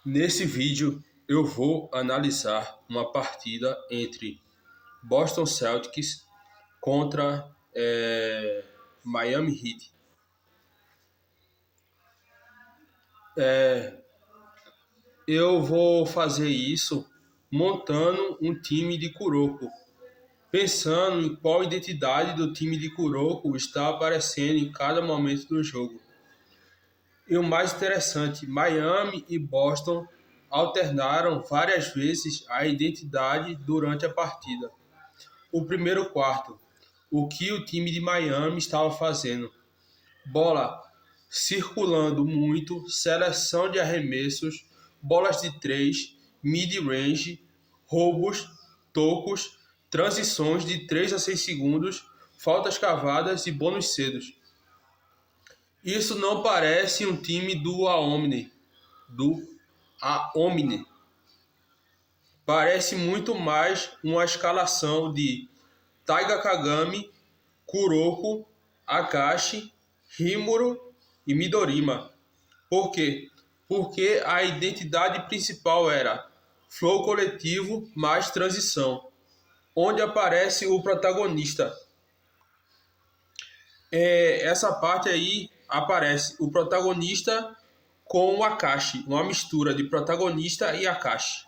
Nesse vídeo eu vou analisar uma partida entre Boston Celtics contra Miami Heat. Eu vou fazer isso montando um time de Kuroko, pensando em qual identidade do time de Kuroko está aparecendo em cada momento do jogo. E o mais interessante, Miami e Boston alternaram várias vezes a identidade durante a partida. O primeiro quarto, o que o time de Miami estava fazendo? Bola circulando muito, seleção de arremessos, bolas de três, mid-range, roubos, tocos, transições de 3 a 6 segundos, faltas cavadas e bônus cedos. Isso não parece um time do Aomni. Parece muito mais uma escalação de Taiga Kagami, Kuroko, Akashi, Rimuro e Midorima. Por quê? Porque a identidade principal era flow coletivo mais transição, onde aparece o protagonista. Essa parte aí aparece o protagonista com o Akashi, uma mistura de protagonista e Akashi.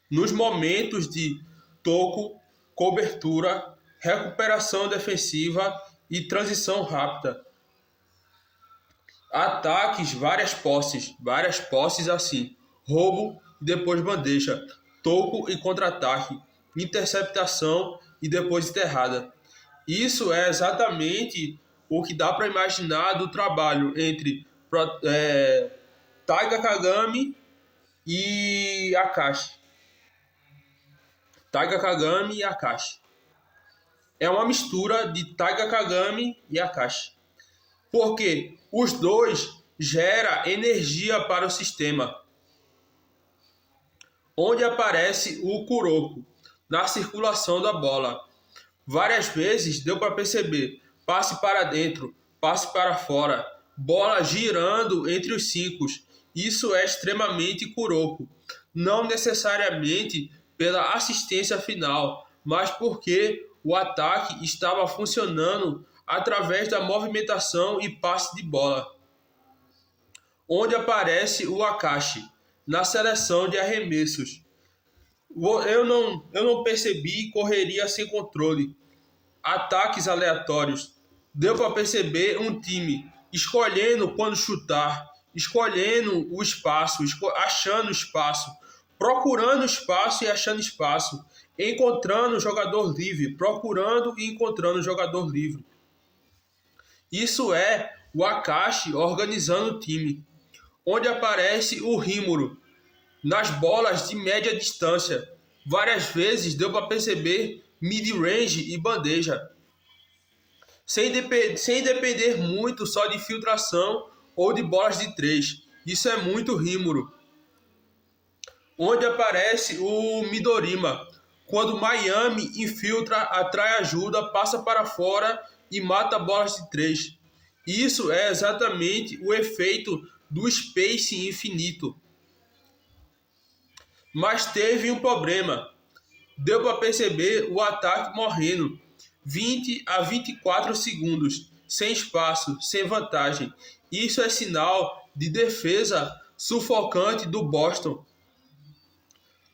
Nos momentos de toco, cobertura, recuperação defensiva e transição rápida. Ataques, várias posses assim. Roubo e depois bandeja. Toco e contra-ataque. Interceptação e depois enterrada. Isso é exatamente o que dá para imaginar do trabalho entre Taiga Kagami e Akashi. Taiga Kagami e Akashi. É uma mistura de Taiga Kagami e Akashi. Porque os dois geram energia para o sistema. Onde aparece o Kuroko na circulação da bola. Várias vezes deu para perceber passe para dentro, passe para fora, bola girando entre os cinco. Isso é extremamente Kuroko. Não necessariamente pela assistência final, mas porque o ataque estava funcionando através da movimentação e passe de bola. Onde aparece o Akashi na seleção de arremessos. Eu não percebi correria sem controle, ataques aleatórios. Deu para perceber um time escolhendo quando chutar, escolhendo o espaço, achando espaço, procurando espaço e achando espaço, encontrando jogador livre, procurando e encontrando jogador livre. Isso é o Akashi organizando o time. Onde aparece o Rimuro nas bolas de média distância. Várias vezes deu para perceber mid-range e bandeja. Sem depender muito só de filtração ou de bolas de três. Isso é muito Rimuro. Onde aparece o Midorima. Quando Miami infiltra, atrai ajuda, passa para fora e mata bolas de três. Isso é exatamente o efeito do space infinito. Mas teve um problema. Deu para perceber o ataque morrendo. 20 a 24 segundos, sem espaço, sem vantagem. Isso é sinal de defesa sufocante do Boston.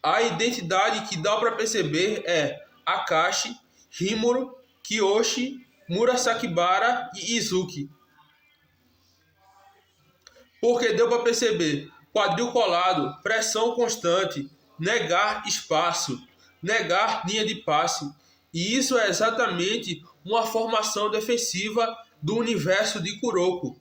A identidade que dá para perceber é Akashi, Rimuro, Kiyoshi, Murasakibara e Izuki. Porque deu para perceber quadril colado, pressão constante, negar espaço, negar linha de passe. E isso é exatamente uma formação defensiva do universo de Kuroko.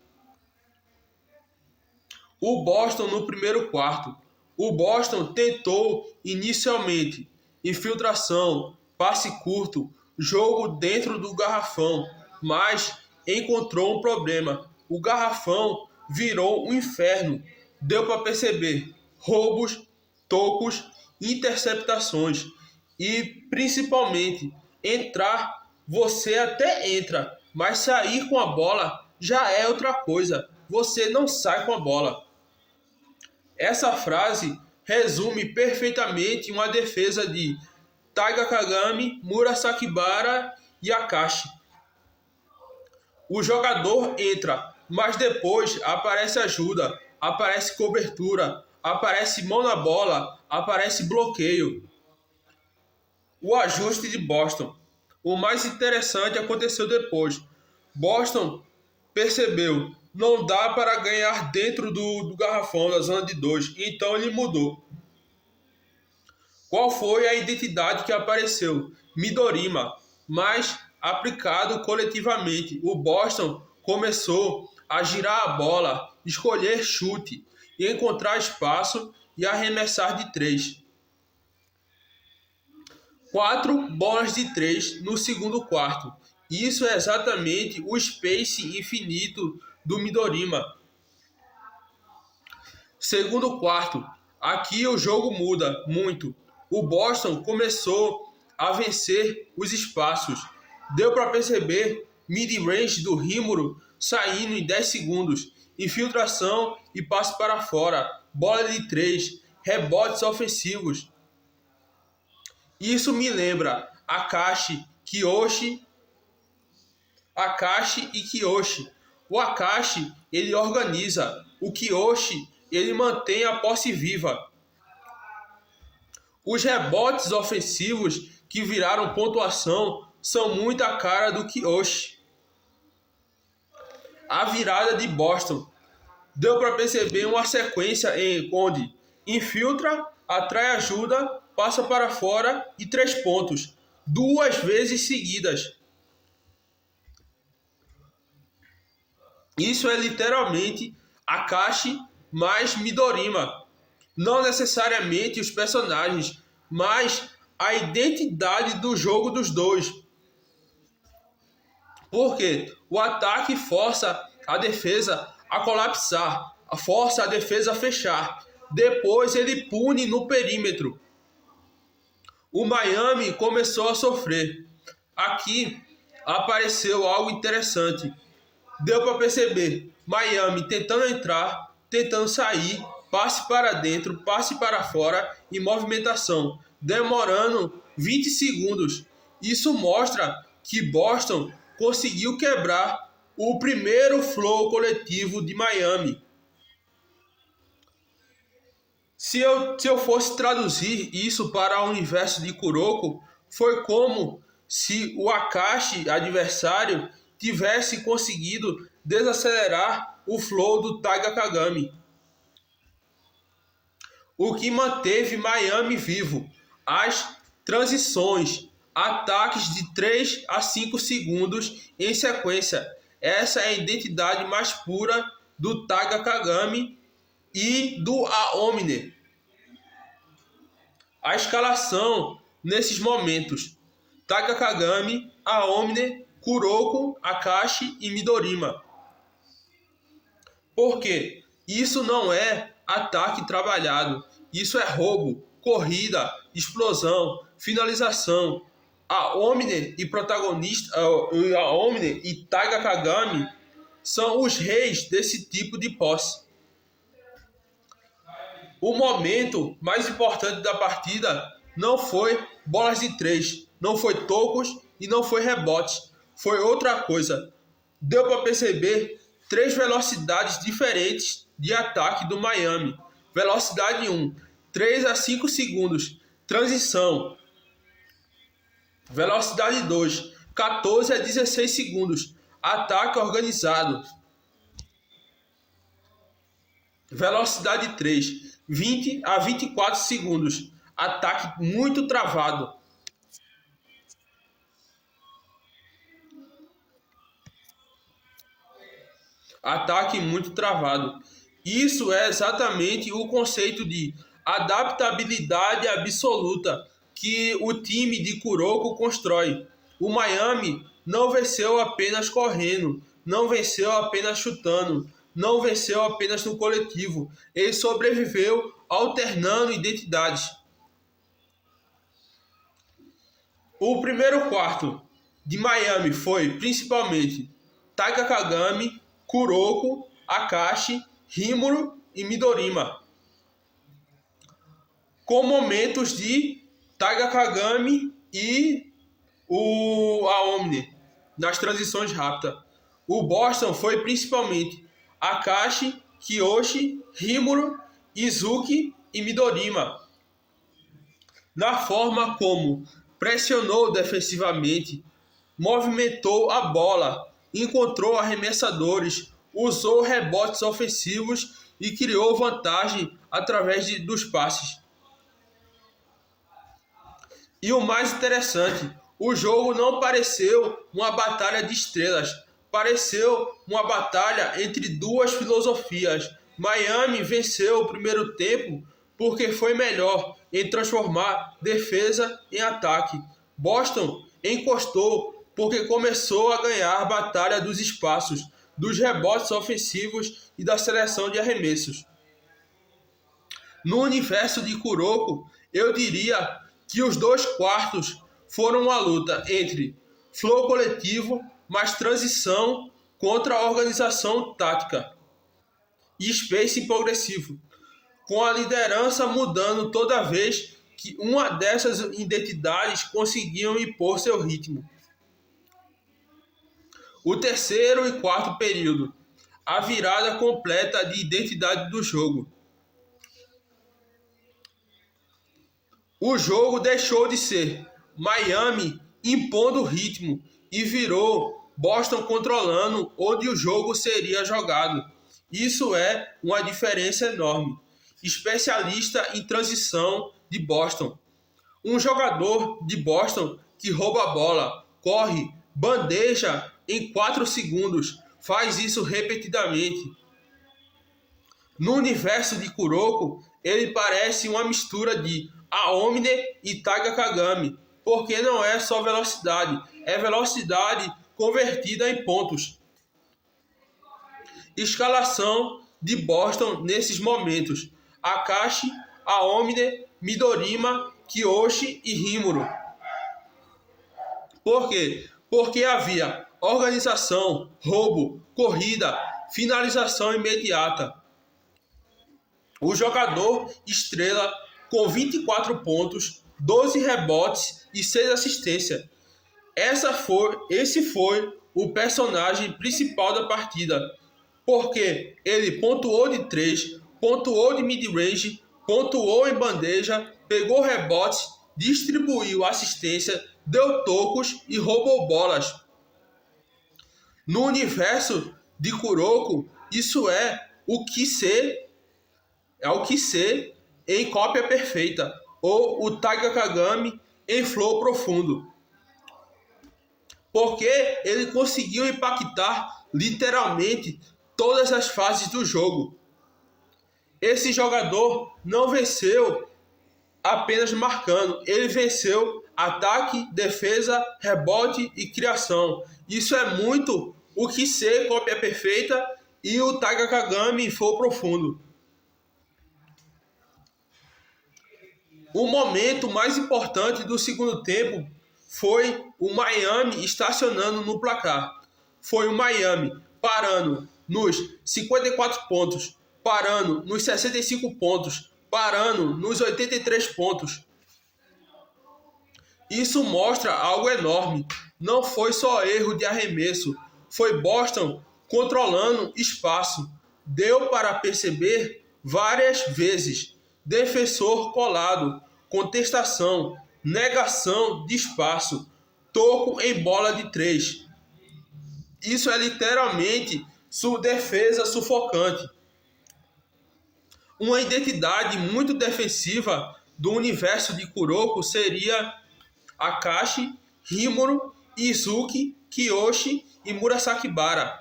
O Boston no primeiro quarto. O Boston tentou inicialmente infiltração, passe curto, jogo dentro do garrafão, mas encontrou um problema. O garrafão virou um inferno. Deu para perceber roubos, tocos, interceptações e principalmente entrar, você até entra, mas sair com a bola já é outra coisa. Você não sai com a bola. Essa frase resume perfeitamente uma defesa de Taiga Kagami, Murasakibara e Akashi. O jogador entra, mas depois aparece ajuda, aparece cobertura, aparece mão na bola, aparece bloqueio. O ajuste de Boston. O mais interessante aconteceu depois. Boston percebeu, não dá para ganhar dentro do garrafão da zona de 2, então ele mudou. Qual foi a identidade que apareceu? Midorima, mas aplicado coletivamente. O Boston começou a girar a bola, escolher chute e encontrar espaço e arremessar de 3. 4 bolas de 3 no segundo quarto. Isso é exatamente o space infinito do Midorima. Segundo quarto. Aqui o jogo muda muito. O Boston começou a vencer os espaços. Deu para perceber mid-range do Rímuro saindo em 10 segundos. Infiltração e passe para fora. Bola de 3. Rebotes ofensivos. Isso me lembra Akashi e Kiyoshi. O Akashi, ele organiza. O Kiyoshi, ele mantém a posse viva. Os rebotes ofensivos que viraram pontuação são muito a cara do Kiyoshi. A virada de Boston. Deu para perceber uma sequência onde infiltra, atrai ajuda, passa para fora e 3 pontos. 2 vezes seguidas. Isso é literalmente Akashi mais Midorima. Não necessariamente os personagens, mas a identidade do jogo dos dois. Porque o ataque força a defesa a colapsar, força a defesa a fechar. Depois ele pune no perímetro. O Miami começou a sofrer. Aqui apareceu algo interessante. Deu para perceber Miami tentando entrar, tentando sair, passe para dentro, passe para fora e movimentação, demorando 20 segundos. Isso mostra que Boston conseguiu quebrar o primeiro flow coletivo de Miami. Se eu fosse traduzir isso para o universo de Kuroko, foi como se o Akashi, adversário, tivesse conseguido desacelerar o flow do Taiga Kagami. O que manteve Miami vivo. As transições, ataques de 3 a 5 segundos em sequência. Essa é a identidade mais pura do Taiga Kagami e do Aomine. A escalação nesses momentos: Taiga Kagami, Aomine, Kuroko, Akashi e Midorima. Por quê? Isso não é ataque trabalhado. Isso é roubo, corrida, explosão, finalização. Aomine e protagonista, Aomine e Taiga Kagami são os reis desse tipo de posse. O momento mais importante da partida não foi bolas de 3, não foi tocos e não foi rebotes. Foi outra coisa. Deu para perceber 3 velocidades diferentes de ataque do Miami. Velocidade 1, 3 a 5 segundos. Transição. Velocidade 2, 14 a 16 segundos. Ataque organizado. Velocidade 3, 20 a 24 segundos. Ataque muito travado. Ataque muito travado. Isso é exatamente o conceito de adaptabilidade absoluta que o time de Kuroko constrói. O Miami não venceu apenas correndo, não venceu apenas chutando, não venceu apenas no coletivo. Ele sobreviveu alternando identidades. O primeiro quarto de Miami foi principalmente Taiga Kagami, Kuroko, Akashi, Rimuro e Midorima. com momentos de Taiga Kagami e a Omni nas transições rápidas. O Boston foi principalmente Akashi, Kiyoshi, Rimuro, Izuki e Midorima. Na forma como pressionou defensivamente, movimentou a bola, encontrou arremessadores, usou rebotes ofensivos e criou vantagem através dos passes. E o mais interessante, o jogo não pareceu uma batalha de estrelas, pareceu uma batalha entre duas filosofias. Miami venceu o primeiro tempo porque foi melhor em transformar defesa em ataque. Boston encostou porque começou a ganhar a batalha dos espaços, dos rebotes ofensivos e da seleção de arremessos. No universo de Kuroko, eu diria que os 2/4 foram uma luta entre flow coletivo mais transição contra a organização tática e spacing progressivo, com a liderança mudando toda vez que uma dessas identidades conseguiam impor seu ritmo. O terceiro e quarto período, a virada completa de identidade do jogo. O jogo deixou de ser Miami impondo o ritmo e virou Boston controlando onde o jogo seria jogado. Isso é uma diferença enorme. Especialista em transição de Boston. Um jogador de Boston que rouba a bola, corre, bandeja em 4 segundos, faz isso repetidamente. No universo de Kuroko, ele parece uma mistura de Aomine e Taiga Kagami, porque não é só velocidade, é velocidade convertida em pontos. Escalação de Boston nesses momentos: Akashi, Aomine, Midorima, Kiyoshi e Rimuro. Por quê? Porque havia organização, roubo, corrida, finalização imediata. O jogador estrela com 24 pontos, 12 rebotes e 6 assistências. Esse foi o personagem principal da partida, porque ele pontuou de 3, pontuou de mid-range, pontuou em bandeja, pegou rebotes, distribuiu assistência, deu tocos e roubou bolas. No universo de Kuroko, isso é o que ser em cópia perfeita, ou o Taiga Kagami em flow profundo. Porque ele conseguiu impactar literalmente todas as fases do jogo. Esse jogador não venceu apenas marcando, ele venceu ataque, defesa, rebote e criação. Isso é muito o que ser cópia perfeita e o Taiga Kagami em flow profundo. O momento mais importante do segundo tempo foi o Miami estacionando no placar. Foi o Miami parando nos 54 pontos, parando nos 65 pontos, parando nos 83 pontos. Isso mostra algo enorme. Não foi só erro de arremesso, foi Boston controlando espaço. Deu para perceber várias vezes. Defensor colado, contestação, negação de espaço, toco em bola de 3. Isso é literalmente defesa sufocante. Uma identidade muito defensiva do universo de Kuroko seria Akashi, Rimuro, Izuki, Kiyoshi e Murasakibara.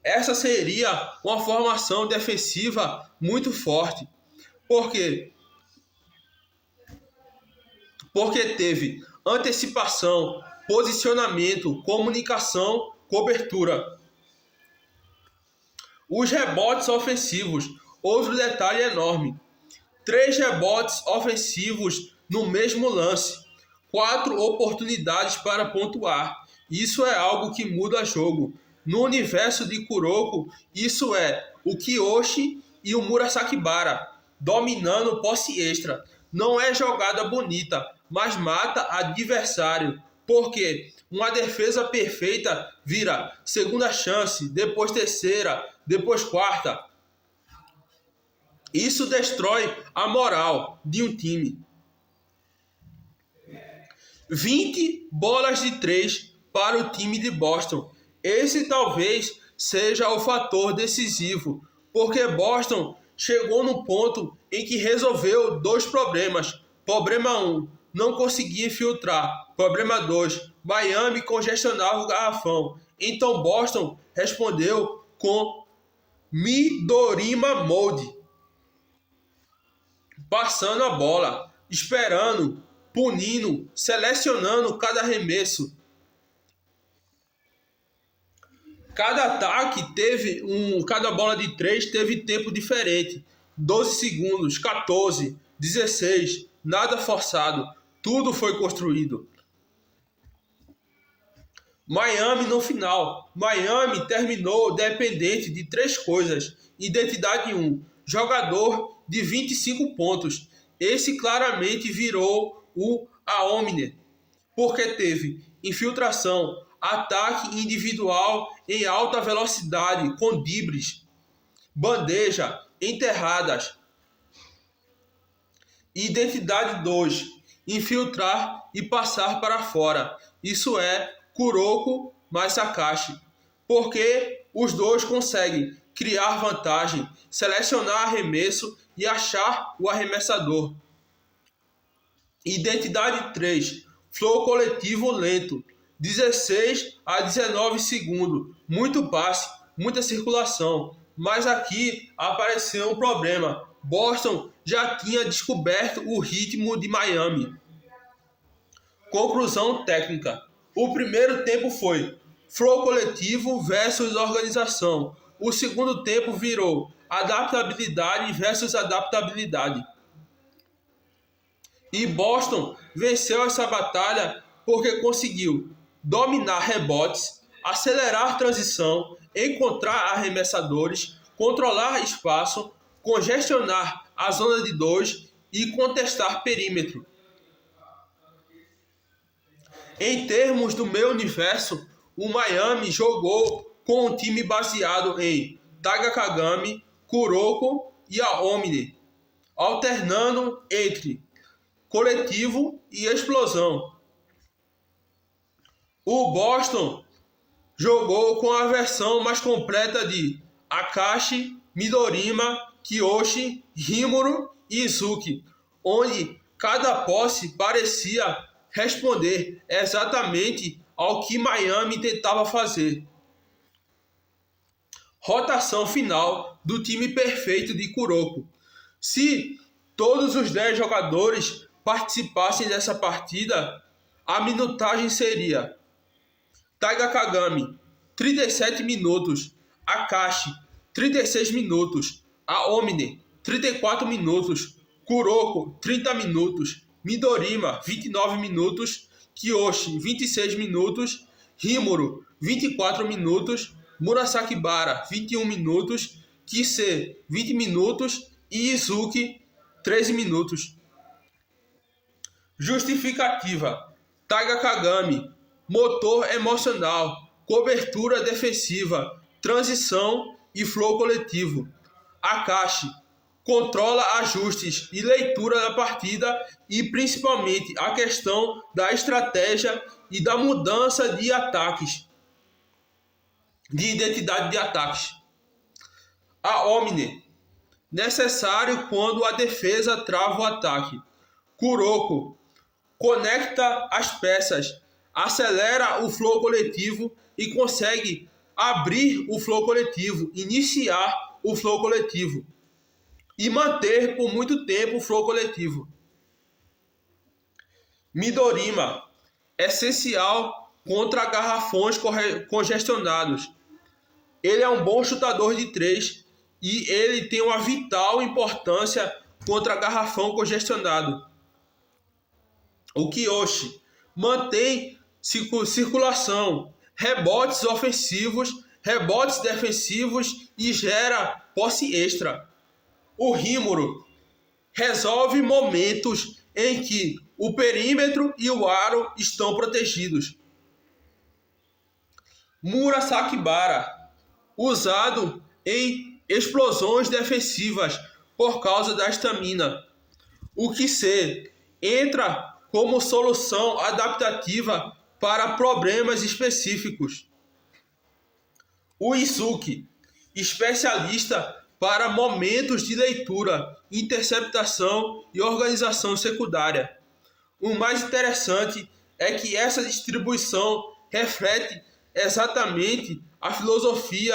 Essa seria uma formação defensiva muito forte. Por quê? Porque teve antecipação, posicionamento, comunicação, cobertura. Os rebotes ofensivos, outro detalhe enorme. 3 rebotes ofensivos no mesmo lance. 4 oportunidades para pontuar. Isso é algo que muda jogo. No universo de Kuroko, isso é o Kiyoshi e o Murasakibara. dominando posse extra. Não é jogada bonita, mas mata adversário. Porque uma defesa perfeita vira segunda chance, depois terceira, depois quarta. Isso destrói a moral de um time. 20 bolas de 3 para o time de Boston. Esse talvez seja o fator decisivo, porque Boston chegou no ponto em que resolveu dois problemas. Problema 1, não conseguia infiltrar. Problema 2, Miami congestionava o garrafão. Então Boston respondeu com Midorima Mode, passando a bola, esperando, punindo, selecionando cada arremesso. Cada ataque cada bola de 3 teve tempo diferente. 12 segundos, 14, 16, nada forçado. Tudo foi construído. Miami no final. Miami terminou dependente de 3 coisas. Identidade 1, jogador de 25 pontos. Esse claramente virou o Aomine, porque teve infiltração, ataque individual em alta velocidade com dribles, bandeja, enterradas. Identidade 2, infiltrar e passar para fora. Isso é Kuroko mais Sakashi, porque os dois conseguem criar vantagem, selecionar arremesso e achar o arremessador. Identidade 3, flow coletivo lento, 16 a 19 segundos, muito passe, muita circulação. Mas aqui apareceu um problema. Boston já tinha descoberto o ritmo de Miami. Conclusão técnica. O primeiro tempo foi flow coletivo versus organização. O segundo tempo virou adaptabilidade versus adaptabilidade. E Boston venceu essa batalha porque conseguiu dominar rebotes, acelerar transição, encontrar arremessadores, controlar espaço, congestionar a zona de 2 e contestar perímetro. Em termos do meu universo, o Miami jogou com um time baseado em Taiga Kagami, Kuroko e Aomine, alternando entre coletivo e explosão. O Boston jogou com a versão mais completa de Akashi, Midorima, Kiyoshi, Rimuro e Izuki, onde cada posse parecia responder exatamente ao que Miami tentava fazer. Rotação final do time perfeito de Kuroko. Se todos os 10 jogadores participassem dessa partida, a minutagem seria Taiga Kagami, 37 minutos, Akashi, 36 minutos, Aomine, 34 minutos, Kuroko, 30 minutos, Midorima, 29 minutos, Kiyoshi, 26 minutos, Rimuro, 24 minutos, Murasakibara, 21 minutos, Kise, 20 minutos e Izuki, 13 minutos. Justificativa. Taiga Kagami, motor emocional, cobertura defensiva, transição e flow coletivo. Akashi, controla ajustes e leitura da partida e principalmente a questão da estratégia e da mudança de ataques, de identidade de ataques. Aomine, necessário quando a defesa trava o ataque. Kuroko, conecta as peças, acelera o flow coletivo e consegue abrir o flow coletivo, iniciar o flow coletivo e manter por muito tempo o flow coletivo. Midorima, essencial contra garrafões congestionados. Ele é um bom chutador de 3 e ele tem uma vital importância contra garrafão congestionado. O Kiyoshi mantém circulação, rebotes ofensivos, rebotes defensivos e gera posse extra. O Rimuro resolve momentos em que o perímetro e o aro estão protegidos. Murasakibara, usado em explosões defensivas por causa da estamina. O Kisei entra como solução adaptativa para problemas específicos. O Izuki, especialista para momentos de leitura, interceptação e organização secundária. O mais interessante é que essa distribuição reflete exatamente a filosofia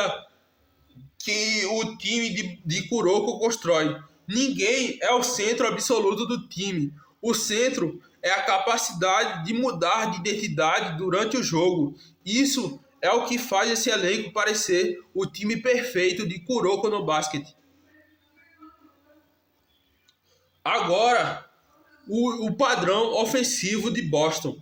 que o time de Kuroko constrói. Ninguém é o centro absoluto do time. O centro é a capacidade de mudar de identidade durante o jogo. Isso é o que faz esse elenco parecer o time perfeito de Kuroko no basquete. Agora, o padrão ofensivo de Boston.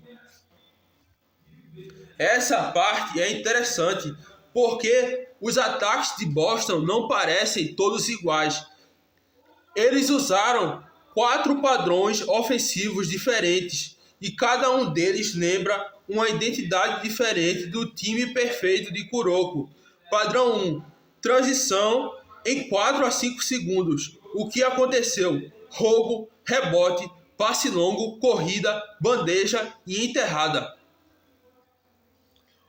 Essa parte é interessante porque os ataques de Boston não parecem todos iguais. Eles usaram 4 padrões ofensivos diferentes e cada um deles lembra uma identidade diferente do time perfeito de Kuroko. Padrão 1. Transição em 4 a 5 segundos. O que aconteceu? Roubo, rebote, passe longo, corrida, bandeja e enterrada.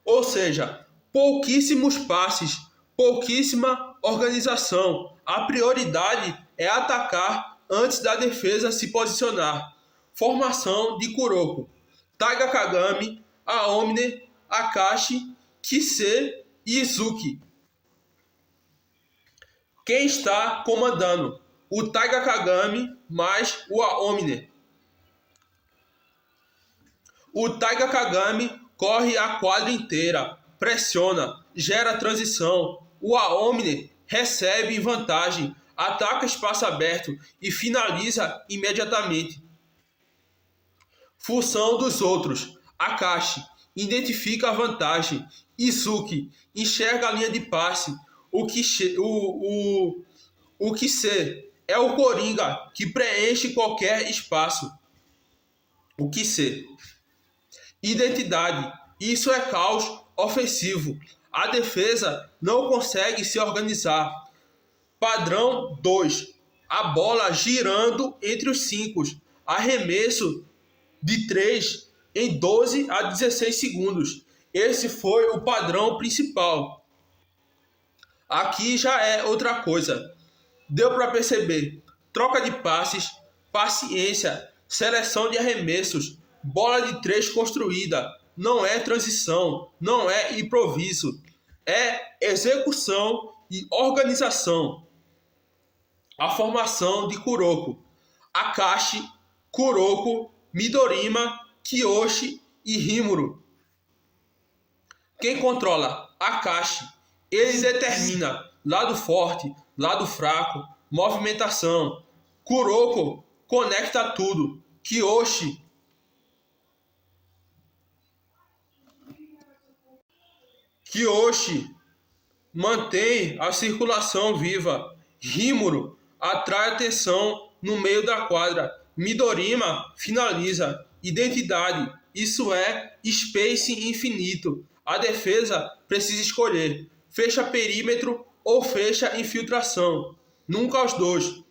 Ou seja, pouquíssimos passes, pouquíssima organização. A prioridade é atacar antes da defesa se posicionar. Formação de Kuroko: Taiga Kagami, Aomine, Akashi, Kisei e Izuki. Quem está comandando? O Taiga Kagami mais o Aomine. O Taiga Kagami corre a quadra inteira, pressiona, gera transição. O Aomine recebe vantagem, ataca espaço aberto e finaliza imediatamente. Função dos outros: Akashi identifica a vantagem, Izuki enxerga a linha de passe, o Kisei é o Coringa que preenche qualquer espaço. O Kisei. Identidade: isso é caos ofensivo. A defesa não consegue se organizar. Padrão 2. A bola girando entre os 5. Arremesso de 3 em 12 a 16 segundos. Esse foi o padrão principal. Aqui já é outra coisa. Deu para perceber. Troca de passes, paciência, seleção de arremessos, bola de 3 construída. Não é transição, não é improviso. É execução e organização. A formação de Kuroko: Akashi, Kuroko, Midorima, Kiyoshi e Rimuro. Quem controla? Akashi. Ele determina lado forte, lado fraco, movimentação. Kuroko conecta tudo. Kiyoshi mantém a circulação viva. Rimuro atrai atenção no meio da quadra. Midorima finaliza. Identidade: isso é space infinito. A defesa precisa escolher: fecha perímetro ou fecha infiltração. Nunca os dois.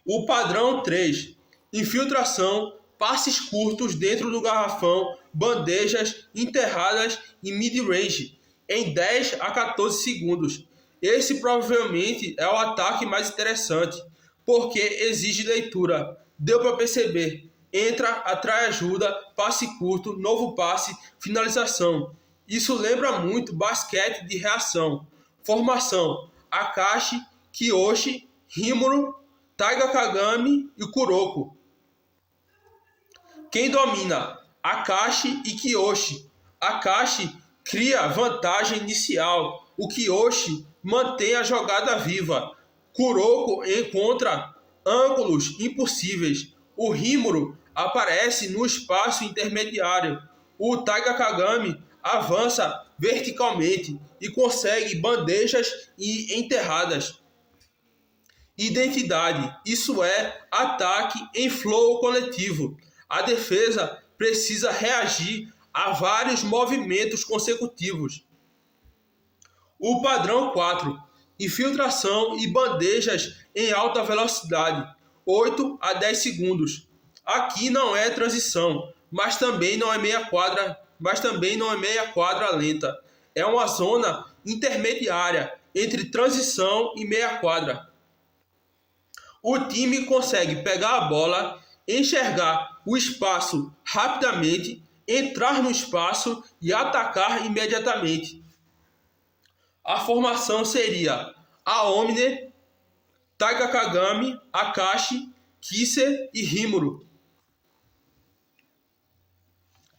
O padrão 3. Infiltração, passes curtos dentro do garrafão, bandejas enterradas e mid-range em 10 a 14 segundos. Esse provavelmente é o ataque mais interessante, porque exige leitura. Deu para perceber. Entra, atrai ajuda, passe curto, novo passe, finalização. Isso lembra muito basquete de reação. Formação: Akashi, Kiyoshi, Rimuro, Taiga Kagami e Kuroko. Quem domina? Akashi e Kiyoshi. Akashi cria vantagem inicial. O Kiyoshi mantém a jogada viva. Kuroko encontra ângulos impossíveis. O Rimuro aparece no espaço intermediário. O Taiga Kagami avança verticalmente e consegue bandejas e enterradas. identidade, isso é, ataque em flow coletivo. A defesa precisa reagir a vários movimentos consecutivos. O padrão 4. Infiltração e bandejas em alta velocidade, 8 a 10 segundos. Aqui não é transição, mas também não é meia quadra lenta. É uma zona intermediária entre transição e meia quadra. O time consegue pegar a bola, enxergar o espaço rapidamente, entrar no espaço e atacar imediatamente. A formação seria Aomine, Taiga Kagami, Akashi, Kise e Rimuru.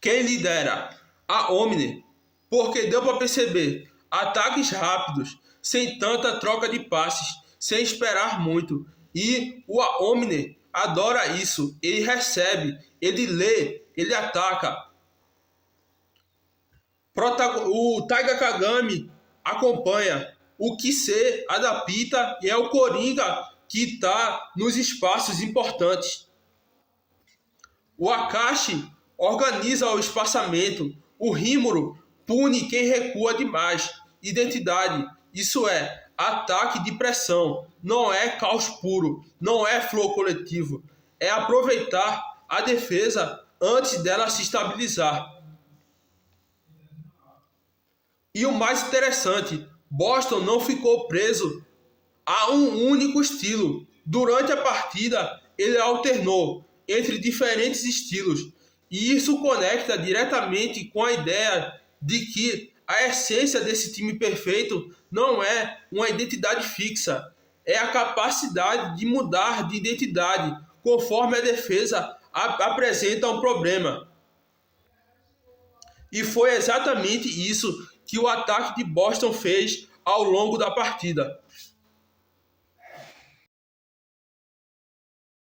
Quem lidera? Aomine, porque deu para perceber ataques rápidos, sem tanta troca de passes, sem esperar muito. E o Aomine adora isso. Ele recebe, ele lê, ele ataca. O Taiga Kagami acompanha. O Kise adapta e é o Coringa que está nos espaços importantes. O Akashi organiza o espaçamento. O Rimuru pune quem recua demais. Identidade, isso é, ataque de pressão. Não é caos puro, não é flow coletivo. É aproveitar a defesa antes dela se estabilizar. E o mais interessante, Boston não ficou preso a um único estilo. Durante a partida, ele alternou entre diferentes estilos. E isso conecta diretamente com a ideia de que a essência desse time perfeito não é uma identidade fixa. É a capacidade de mudar de identidade conforme a defesa apresenta um problema. E foi exatamente isso que o ataque de Boston fez ao longo da partida.